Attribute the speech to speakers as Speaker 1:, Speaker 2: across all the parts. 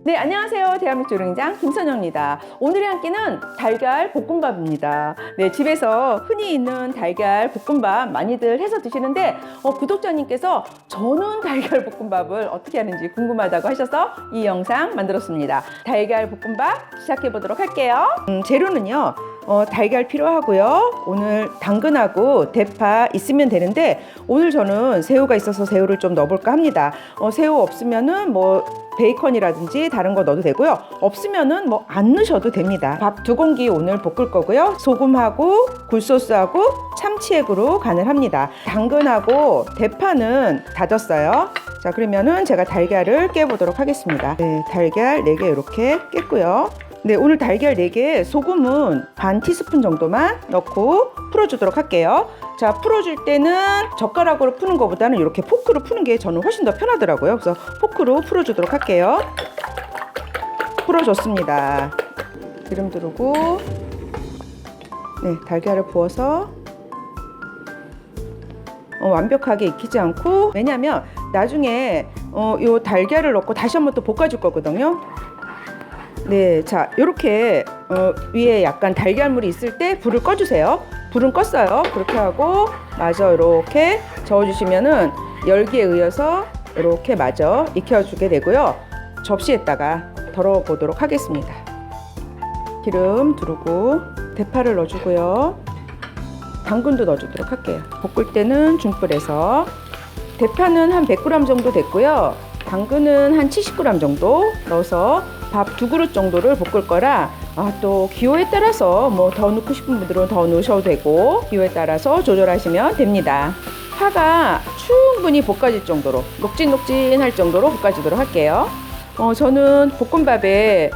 Speaker 1: 네, 안녕하세요. 대한민국 조ring장 김선영입니다. 오늘의 한 끼는 달걀 볶음밥입니다. 네, 집에서 흔히 있는 달걀 볶음밥 많이들 해서 드시는데 구독자님께서 저는 달걀 볶음밥을 어떻게 하는지 궁금하다고 하셔서 이 영상 만들었습니다. 달걀 볶음밥 시작해 보도록 할게요. 재료는요. 달걀 필요하고요. 오늘 당근하고 대파 있으면 되는데 오늘 저는 새우가 있어서 새우를 좀 넣어볼까 합니다. 새우 없으면은 베이컨이라든지 다른 거 넣어도 되고요. 없으면은 안 넣으셔도 됩니다. 밥 2공기 오늘 볶을 거고요. 소금하고 굴소스하고 참치액으로 간을 합니다. 당근하고 대파는 다졌어요. 자, 그러면은 제가 달걀을 깨보도록 하겠습니다. 네, 달걀 4개 이렇게 깼고요. 네, 오늘 달걀 4개에 소금은 반 티스푼 정도만 넣고 풀어주도록 할게요. 자, 풀어줄 때는 젓가락으로 푸는 것보다는 이렇게 포크로 푸는 게 저는 훨씬 더 편하더라고요. 그래서 포크로 풀어주도록 할게요. 풀어줬습니다. 기름 두르고 네, 달걀을 부어서 완벽하게 익히지 않고, 왜냐면 나중에 요 달걀을 넣고 다시 한번 또 볶아줄 거거든요. 네, 자, 요렇게 위에 약간 달걀물이 있을 때 불을 꺼주세요. 불은 껐어요. 그렇게 하고 마저 이렇게 저어주시면은 열기에 의해서 이렇게 마저 익혀주게 되고요. 접시에다가 덜어 보도록 하겠습니다. 기름 두르고 대파를 넣어주고요. 당근도 넣어주도록 할게요. 볶을 때는 중불에서. 대파는 한 100g 정도 됐고요. 당근은 한 70g 정도 넣어서 밥 2그릇 정도를 볶을 거라, 또 기호에 따라서 더 넣고 싶은 분들은 더 넣으셔도 되고 기호에 따라서 조절하시면 됩니다. 파가 충분히 볶아질 정도로, 녹진녹진할 정도로 볶아지도록 할게요. 저는 볶음밥에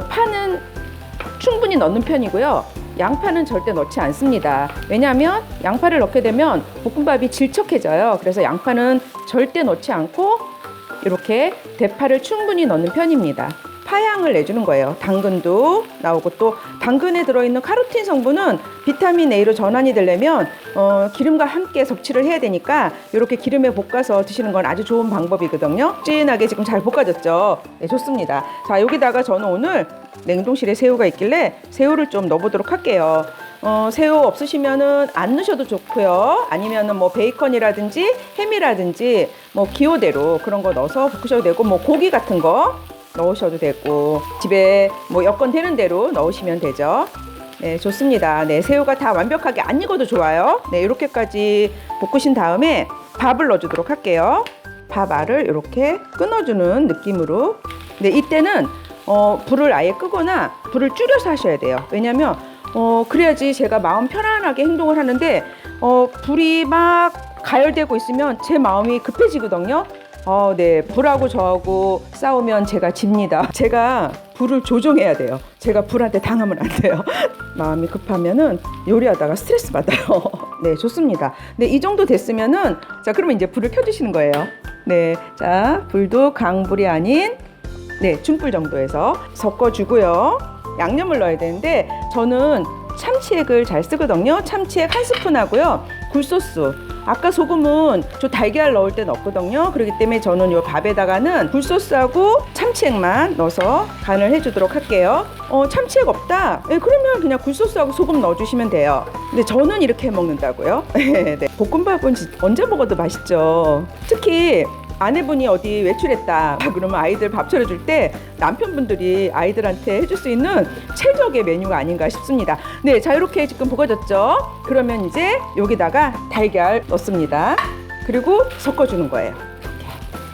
Speaker 1: 파는 충분히 넣는 편이고요. 양파는 절대 넣지 않습니다. 왜냐하면 양파를 넣게 되면 볶음밥이 질척해져요. 그래서 양파는 절대 넣지 않고 이렇게 대파를 충분히 넣는 편입니다. 파향을 내주는 거예요. 당근도 나오고, 또 당근에 들어있는 카로틴 성분은 비타민 A로 전환이 되려면 기름과 함께 섭취를 해야 되니까 이렇게 기름에 볶아서 드시는 건 아주 좋은 방법이거든요. 진하게 지금 잘 볶아졌죠. 네, 좋습니다. 자, 여기다가 저는 오늘 냉동실에 새우가 있길래 새우를 좀 넣어보도록 할게요. 새우 없으시면은 안 넣으셔도 좋고요. 아니면은 베이컨이라든지 햄이라든지 기호대로 그런 거 넣어서 볶으셔도 되고, 고기 같은 거 넣으셔도 되고, 집에 여건 되는 대로 넣으시면 되죠. 네, 좋습니다. 네, 새우가 다 완벽하게 안 익어도 좋아요. 네, 이렇게까지 볶으신 다음에 밥을 넣어주도록 할게요. 밥 알을 이렇게 끊어주는 느낌으로. 네, 이때는 불을 아예 끄거나 불을 줄여서 하셔야 돼요. 왜냐면 그래야지 제가 마음 편안하게 행동을 하는데 불이 막 가열되고 있으면 제 마음이 급해지거든요. 네, 불하고 저하고 싸우면 제가 집니다. 제가 불을 조정해야 돼요. 제가 불한테 당하면 안 돼요. 마음이 급하면은 요리하다가 스트레스 받아요. 네, 좋습니다. 네, 이 정도 됐으면은, 자, 그러면 이제 불을 켜주시는 거예요. 네, 자, 불도 강불이 아닌, 네, 중불 정도에서 섞어주고요. 양념을 넣어야 되는데 저는 참치액을 잘 쓰거든요. 참치액 1스푼 하고요. 굴소스. 아까 소금은 저 달걀 넣을 때 넣었거든요. 그렇기 때문에 저는 이 밥에다가는 굴소스하고 참치액만 넣어서 간을 해주도록 할게요. 참치액 없다? 네, 그러면 그냥 굴소스하고 소금 넣어주시면 돼요. 근데 저는 이렇게 해 먹는다고요. 네, 볶음밥은 언제 먹어도 맛있죠. 특히 아내분이 어디 외출했다 그러면 아이들 밥 차려줄 때 남편분들이 아이들한테 해줄 수 있는 최적의 메뉴가 아닌가 싶습니다. 네, 자, 이렇게 지금 볶아졌죠. 그러면 이제 여기다가 달걀 넣습니다. 그리고 섞어주는 거예요.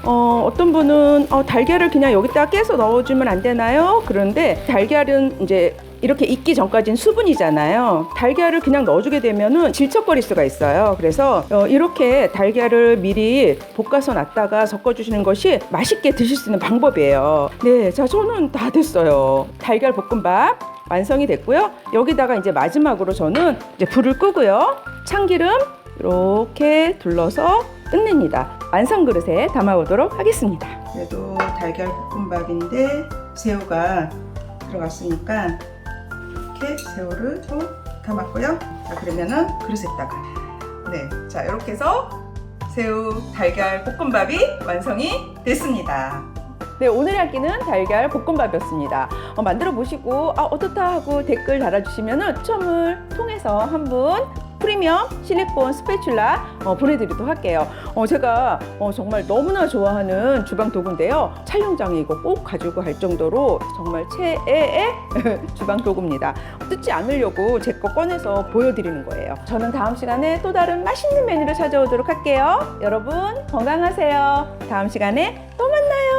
Speaker 1: 어떤 분은 달걀을 그냥 여기다가 깨서 넣어주면 안 되나요? 그런데 달걀은 이제 이렇게 익기 전까지는 수분이잖아요. 달걀을 그냥 넣어주게 되면은 질척거릴 수가 있어요. 그래서 이렇게 달걀을 미리 볶아서 놨다가 섞어주시는 것이 맛있게 드실 수 있는 방법이에요. 네, 자, 저는 다 됐어요. 달걀 볶음밥 완성이 됐고요. 여기다가 이제 마지막으로 저는 이제 불을 끄고요. 참기름 이렇게 둘러서 끝냅니다. 완성 그릇에 담아보도록 하겠습니다. 그래도 달걀 볶음밥인데 새우가 들어갔으니까 이렇게 새우를 또 담았고요. 자, 그러면은 그릇에다가, 네, 자, 이렇게 해서 새우 달걀 볶음밥이 완성이 됐습니다. 네, 오늘의 한 끼는 달걀 볶음밥이었습니다. 만들어 보시고 어떻다 하고 댓글 달아주시면 추첨을 통해서 한 분 프리미엄 실리콘 스패츌라 보내드리도록 할게요. 제가 정말 너무나 좋아하는 주방 도구인데요. 촬영장에 이거 꼭 가지고 갈 정도로 정말 최애의 주방 도구입니다. 뜯지 않으려고 제 거 꺼내서 보여드리는 거예요. 저는 다음 시간에 또 다른 맛있는 메뉴로 찾아오도록 할게요. 여러분 건강하세요. 다음 시간에 또 만나요.